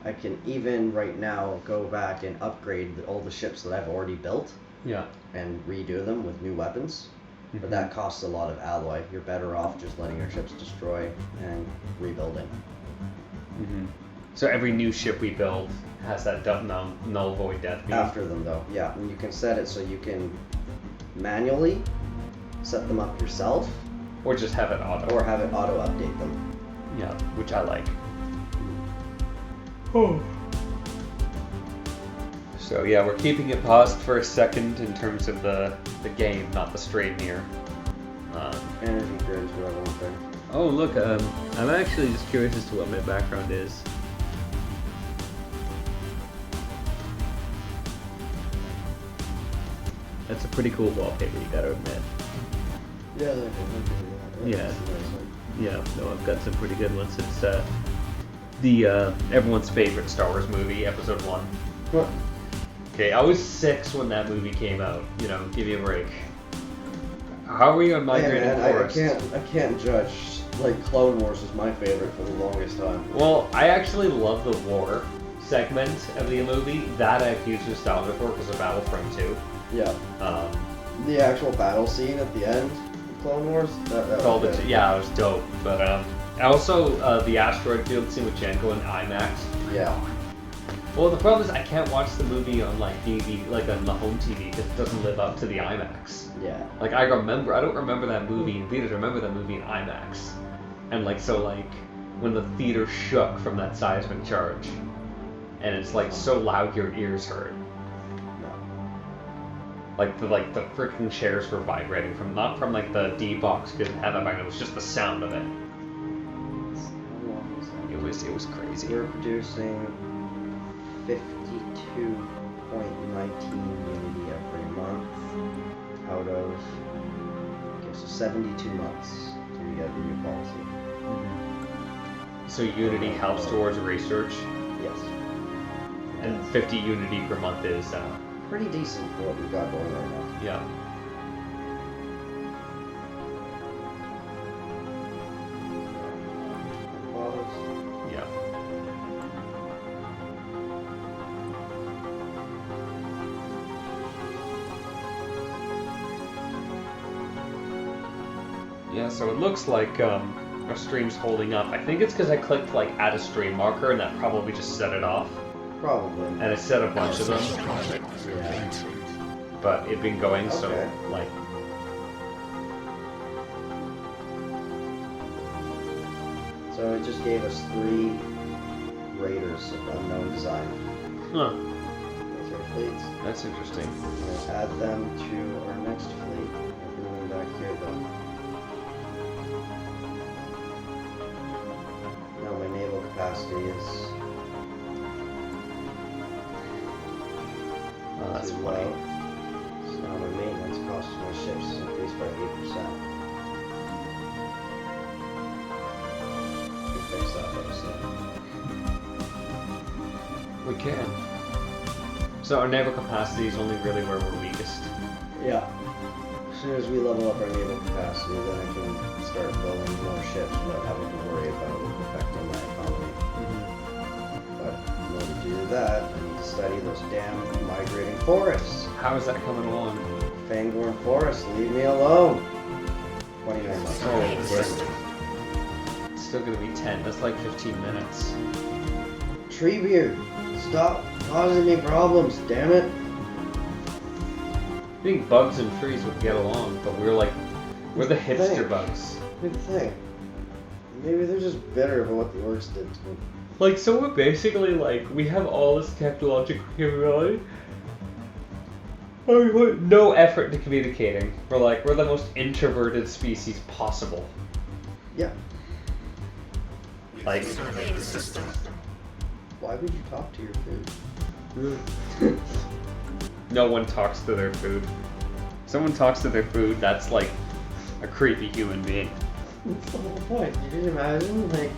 I can even right now go back and upgrade all the ships that I've already built. Yeah. And redo them with new weapons. But that costs a lot of alloy. You're better off just letting your ships destroy and rebuilding. So every new ship we build has that null void death beam. After them though, yeah. And you can set it so you can manually set them up yourself. Or just have it auto. Or have it auto update them. Yeah, which I like. So yeah, we're keeping it paused for a second in terms of the game, not the stream here. Energy grids were one thing. Oh look, I'm actually just curious as to what my background is. That's a pretty cool wallpaper, you gotta admit. Yeah, Yeah, no, I've got some pretty good ones. It's everyone's favorite Star Wars movie, Episode 1. What? Okay, I was 6 when that movie came out. You know, give me a break. How are you on Migrated Forest? I can't judge. Like, Clone Wars was my favorite for the longest time. Well, I actually love the war segment of the movie. That I have huge nostalgia for because of Battlefront 2. Yeah. The actual battle scene at the end of Clone Wars, that was good. It was dope. But also the asteroid field scene with Jango in IMAX. Yeah. Well, the problem is I can't watch the movie on DVD, on the home TV, because it doesn't live up to the IMAX. Yeah. I don't remember that movie in theaters. I remember that movie in IMAX, and when the theater shook from that seismic charge, and it's so loud your ears hurt. The freaking chairs were vibrating not from the D box because it had that back. It was just the sound of it. It was crazy. We're producing 52.19 Unity every month out of 72 months till we get the new policy. So Unity helps towards research, Yes. and 50 Unity per month is Pretty decent for what we've got going right now. yeah. Yeah. Yeah, so it looks like our stream's holding up. I think it's because I clicked like add a stream marker and that probably just set it off. Probably. And it set a bunch of them. Yeah. But it'd been going, so like. So it just gave us 3 raiders of unknown design. Huh. Those are fleets. That's interesting. We'll add them to our next fleet. Bring them back here though. Now my naval capacity is Oh, that's too funny. low. So now my maintenance cost of my ships is increased by 8%. We fix that though, so. We can. So our naval capacity is only really where we're weakest. Yeah. As soon as we level up our naval capacity, then I can start building more ships without having to worry about affecting my economy. But in order to do that, I need to study those damn migrating forests. How is that coming along? Fangorn Forest, leave me alone. 29 months. Oh, it's still gonna be 10. That's like 15 minutes. Treebeard, stop causing me problems, damn it. I think bugs and trees would get along, but we're the hipster Thanks. bugs. Good thing. Maybe they're just bitter about what the orcs did to me. Like, so we're basically like, we have all this technological capability. We put no effort into communicating. We're the most introverted species possible. Yeah. Like, Survey the system. Why would you talk to your food? no one talks to their food. If someone talks to their food, that's like a creepy human being. That's the whole point. You can imagine, like,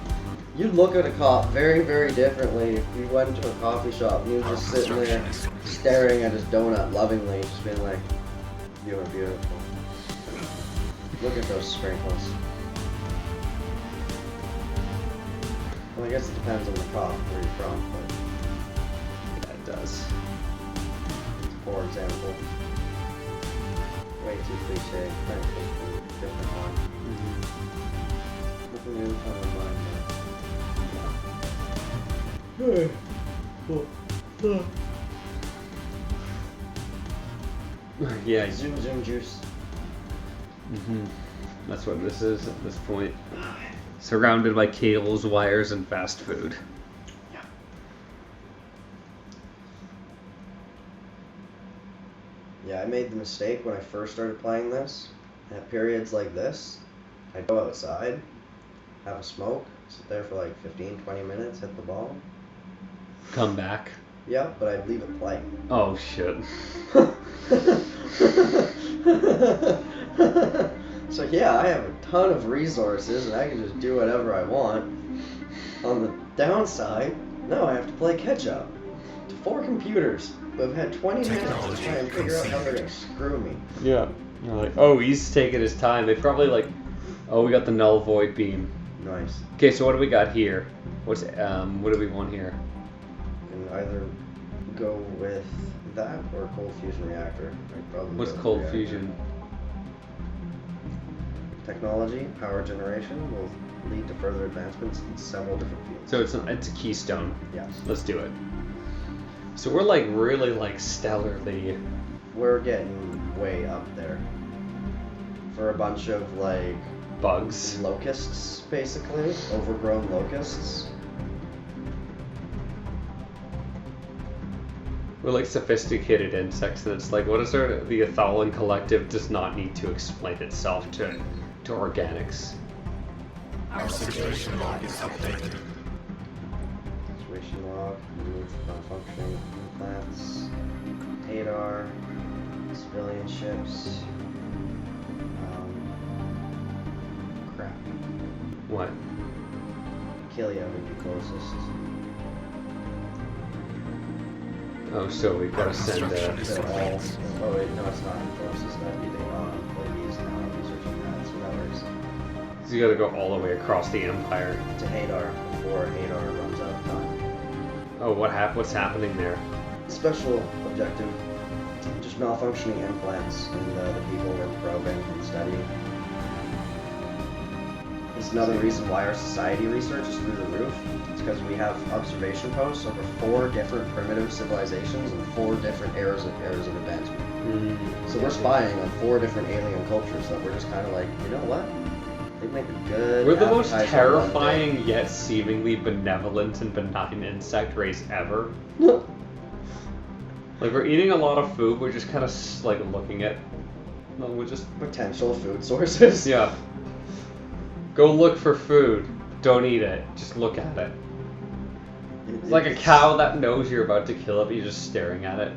you'd look at a cop very, very differently if you went to a coffee shop and you were just sitting there staring at his donut lovingly, just being like, you are beautiful. Look at those sprinkles. Well, I guess it depends on the cop where you're from, but That does. for example, way too cliche. Trying to think of a different one. Nothing really comes to mind Yeah. now. Zoom zoom juice. That's what this is at this point. Surrounded by cables, wires, and fast food. Yeah, I made the mistake when I first started playing this. At periods like this, I'd go outside, have a smoke, sit there for like 15-20 minutes, hit the ball. Come back. Yeah, but I'd leave it play. Oh shit. So yeah, I have a ton of resources and I can just do whatever I want. On the downside, no, I have to play catch up to 4 computers who have had 20 minutes to try and figure out how they're gonna screw me. Yeah. You're like, oh, he's taking his time. They probably like, oh, we got the null void beam. Nice. Okay, so what do we got here? What do we want here? And either go with that or cold fusion reactor. I'd probably What's go with cold reactor. fusion? Technology, power generation will lead to further advancements in several different fields. So it's a keystone. Yes. Let's do it. So we're like really like stellarly. We're getting way up there. For a bunch of like Bugs. locusts, basically. Overgrown locusts. We're like sophisticated insects, and it's like, what is there? The Athalen Collective does not need to explain itself to organics. Our situation log is updated. Situation log, remove non-functioning implants, ADAR, civilian ships. Crap. What? Kilia would be closest. Oh, so we've got to send They're all. Oh wait, no, it's not the closest. That'd be the employees now researching that, so that works. So you got to go all the way across the empire. To Hadar before Hadar runs out of time. Oh, what's happening there? Special objective. Just malfunctioning implants and the people we're probing and studying. It's another reason why our society research is through the roof. It's because we have observation posts over 4 different primitive civilizations and 4 different eras of advancement. So we're spying on 4 different alien cultures that we're just kind of like, you know what? They'd make a good. We're the most appetizer terrifying yet seemingly benevolent and benign insect race ever. Like, we're eating a lot of food, we're just kind of like looking at. No, we're just potential food sources. Yeah. Go look for food. Don't eat it. Just look at it. It's like a cow that knows you're about to kill it, but you're just staring at it.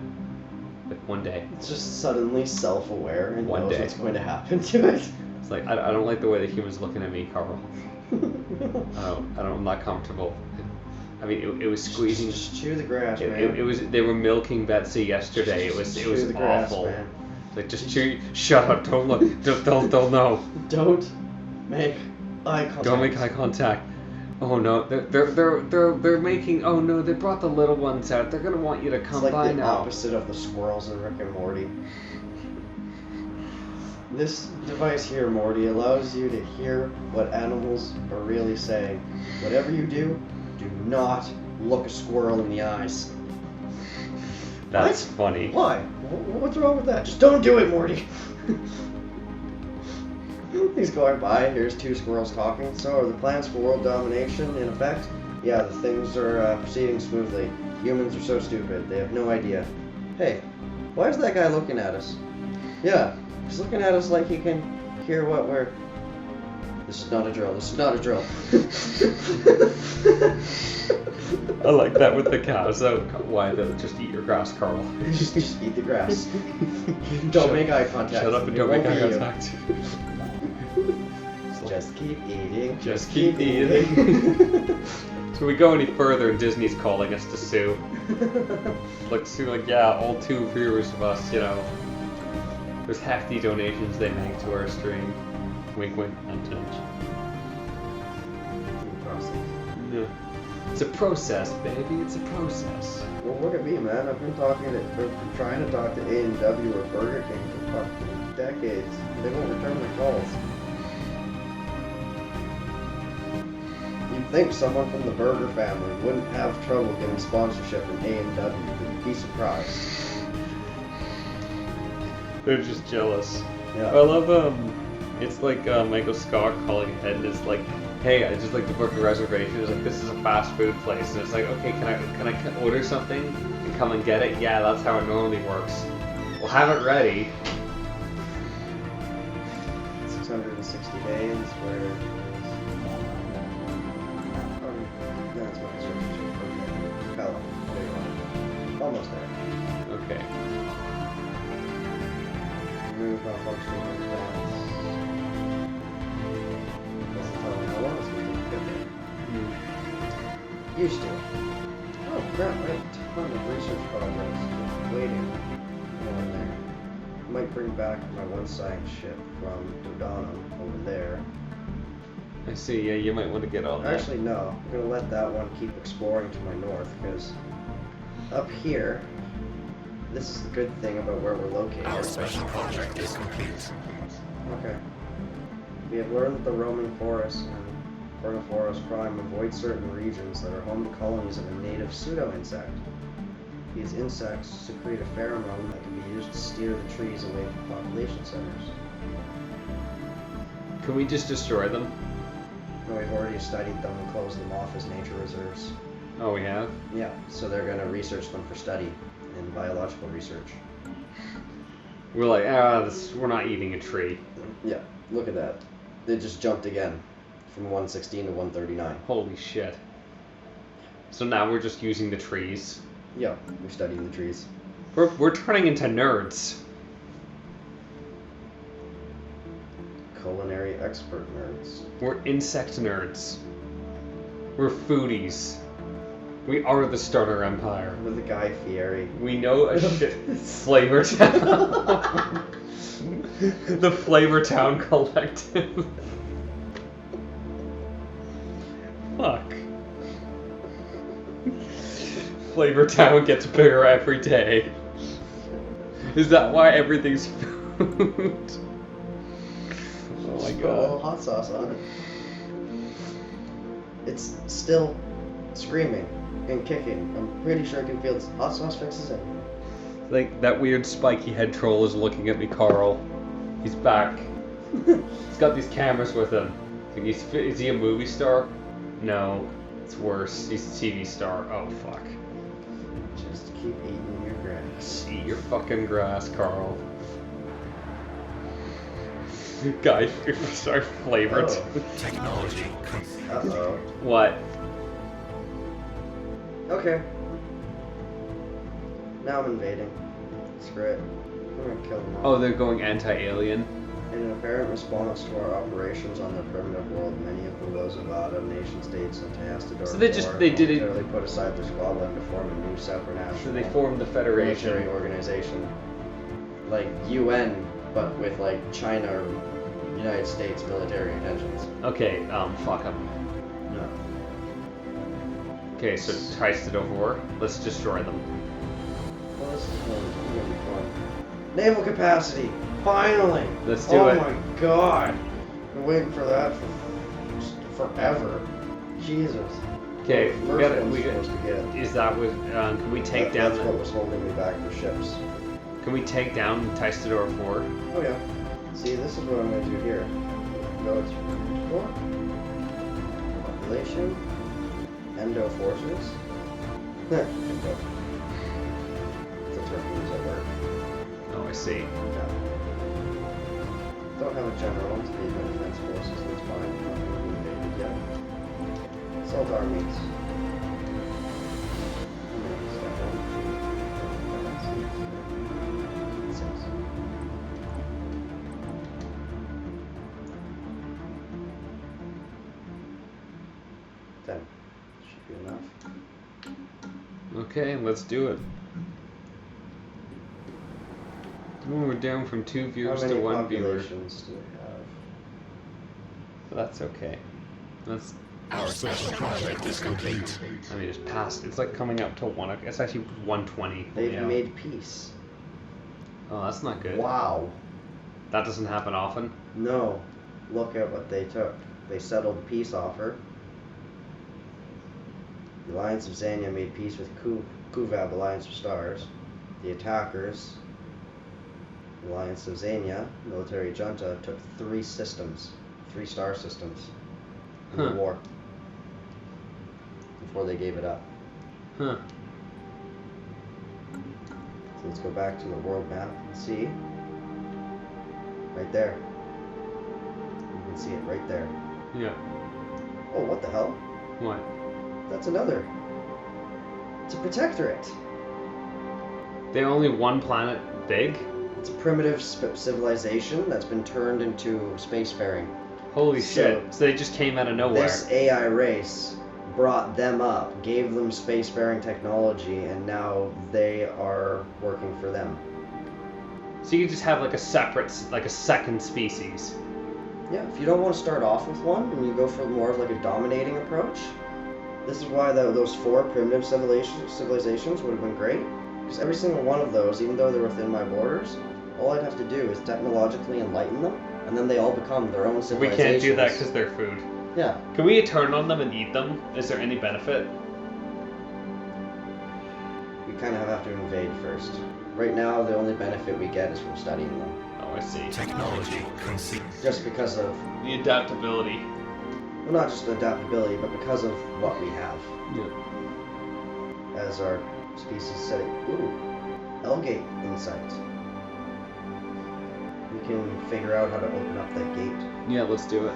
Like one day. It's just suddenly self-aware and One knows day. what's going to happen to it. It's like, I don't like the way the human's looking at me, Carl. I'm not comfortable. I mean, it was squeezing. Just chew the grass, man. It was. They were milking Betsy yesterday. It was Chew the grass, awful. man. Like, just chew. Shut up! Don't look. Don't know. Don't make eye contact. Don't make eye contact. Oh no, they're making. Oh no, they brought the little ones out. They're gonna want you to come It's like by the now. opposite of the squirrels in Rick and Morty. This device here, Morty, allows you to hear what animals are really saying. Whatever you do not look a squirrel in the eyes. That's What? funny. Why? What's wrong with that? Just don't do it, Morty. He's going by. Here's 2 squirrels talking. So, are the plans for world domination in effect? Yeah, the things are proceeding smoothly. Humans are so stupid. They have no idea. Hey, why is that guy looking at us? Yeah, he's looking at us like he can hear what we're... This is not a drill. This is not a drill. I like that with the cows. So why don't just eat your grass, Carl? Just eat the grass. Don't make eye contact. Shut up and It don't make won't eye be you. contact. Just keep eating. Just keep eating. So we go any further and Disney's calling us to sue. Like, sue, like, yeah, all 2 viewers of us, you know. There's hefty donations they make to our stream. Wink, wink, nudge, nudge. Yeah. It's a process, baby. It's a process. Well, look at me, man. I've been trying to talk to A&W or Burger King for fucking decades. They won't return my calls. You'd think someone from the Burger family wouldn't have trouble getting sponsorship from A&W, but you'd be surprised. They're just jealous. Yeah. I love, it's like Michael Scott calling ahead and it's like, hey, I just like to book a reservation. It's like, this is a fast food place. And it's like, okay, can I order something and come and get it? Yeah, that's how it normally works. We'll have it ready. 660 days where... That's what construction should. Hell, there you go. Almost there. Okay. Remove malfunctioning plans. Doesn't tell me how long it's going to get there. Used to. Oh crap, I have a ton of research projects just waiting on there. I might bring back my one science ship from Dodonum over there. I see, yeah, you might want to get on that. Actually, no. I'm going to let that one keep exploring to my north, because up here, this is the good thing about where we're located. Our special project is complete. Okay. We have learned that the roaming forests and Permaflora prime avoid certain regions that are home to colonies of a native pseudo-insect. These insects secrete a pheromone that can be used to steer the trees away from population centers. Can we just destroy them? No, we've already studied them and closed them off as nature reserves. Oh, we have? Yeah, so they're going to research them for study in biological research. We're like, we're not eating a tree. Yeah, look at that. They just jumped again from 116 to 139. Holy shit. So now we're just using the trees. Yeah, we're studying the trees. We're turning into nerds. Culinary expert nerds. We're insect nerds. We're foodies. We are the Starter Empire. With the Guy Fieri. We know a shit. Flavor Town. The Flavor Town Collective. Fuck. Flavor Town gets bigger every day. Is that why everything's food? Oh my Just put a little god. hot sauce on it. It's still screaming and kicking. I'm pretty sure it can feel its hot sauce fixes it. Like, that weird spiky head troll is looking at me, Carl. He's back. He's got these cameras with him. Like, is he a movie star? No. It's worse. He's a TV star. Oh, fuck. Just keep eating your grass. Eat your fucking grass, Carl. Guy, sorry, flavored. Technology. Uh-oh. What? Okay. Now I'm invading. Screw it. I'm gonna kill them all. Oh, they're going anti-alien? In an apparent response to our operations on the primitive world, many of the wills of Adam, nation-states, and Teastador So they did it. voluntarily put aside their squabbling to form a new separate national So they formed the Federation. military organization. Like UN, but with like China or United States military intentions. Okay, fuck them. No. Okay, so Teastador, let's destroy them. Well, this is gonna be fun. Naval capacity! Finally! Let's do it. Oh my god! Been waiting for that for forever. Jesus. Okay, First we gotta. one's supposed to get. Is that what? Can we take down? That's what was holding me back for ships. Can we take down Teastador 4? Oh yeah. See, this is what I'm gonna do here. Go to 4. Population. Endo forces. Endo. It's a term used at work. Oh, I see. Yeah. Don't have a general to lead my defense forces, that's fine. Not gonna be invaded yet. Assault armies. I'm gonna step in. 6. Then should be enough. Okay, let's do it. Oh, we're down from 2 viewers How to many 1 viewer. populations do we have? But that's okay. That's. Our special project is complete. I mean, it's past. It's like coming up to 1. It's actually 120. They've Yeah. made peace. Oh, that's not good. Wow. That doesn't happen often. No. Look at what they took. They settled a peace offer. The Alliance of Xania made peace with Kuvab, Alliance of Stars. The attackers, the Alliance of Xania, military junta, took 3 systems, 3 star systems, in the war. Before they gave it up. Huh. So let's go back to the world map and see. Right there. You can see it right there. Yeah. Oh, what the hell? What? That's another. It's a protectorate. They only one planet big? It's a primitive civilization that's been turned into spacefaring. Holy So- shit. So they just came out of nowhere. This AI race brought them up, gave them spacefaring technology, and now they are working for them. So you just have like a separate, like a second species. Yeah, if you don't want to start off with one and you go for more of like a dominating approach, this is why those 4 primitive civilizations would have been great. Because every single one of those, even though they're within my borders, all I'd have to do is technologically enlighten them, and then they all become their own We civilizations. can't do that because they're food. Yeah. Can we turn on them and eat them? Is there any benefit? We kind of have to invade first. Right now, the only benefit we get is from studying them. Oh, I see. Technology conceived. Just because of, The adaptability. well, not just adaptability, but because of what we have Yeah. as our species setting. Ooh, Elgate insight. We can figure out how to open up that gate. Yeah, let's do it.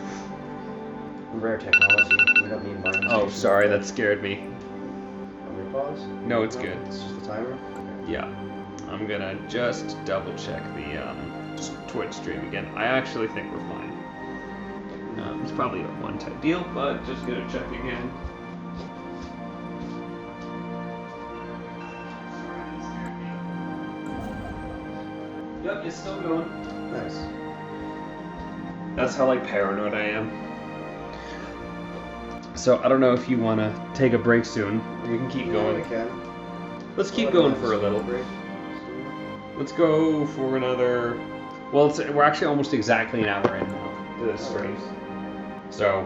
Rare technology. We don't need mining. Oh, stations. sorry, that scared me. Want me to pause? No, it's good. It's just the timer. Okay. Yeah. I'm gonna just double check the Twitch stream again. I actually think we're fine. It's probably a one-time deal, but just gonna check again. Yep, it's still going. Nice. That's how like paranoid I am. So I don't know if you want to take a break soon. We can keep Yeah, going. we can. Let's keep Well, going I for a have little. break. Let's go for another. Well, we're actually almost exactly an hour in now to this stream. So,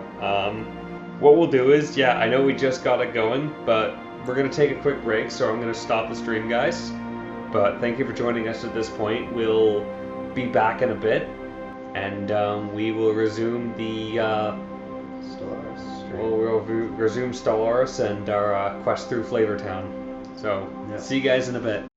what we'll do is, yeah, I know we just got it going, but we're going to take a quick break, so I'm going to stop the stream, guys. But thank you for joining us at this point. We'll be back in a bit, and we will resume the Stellaris stream. we'll resume Stellaris and our quest through Flavortown. So, see you guys in a bit.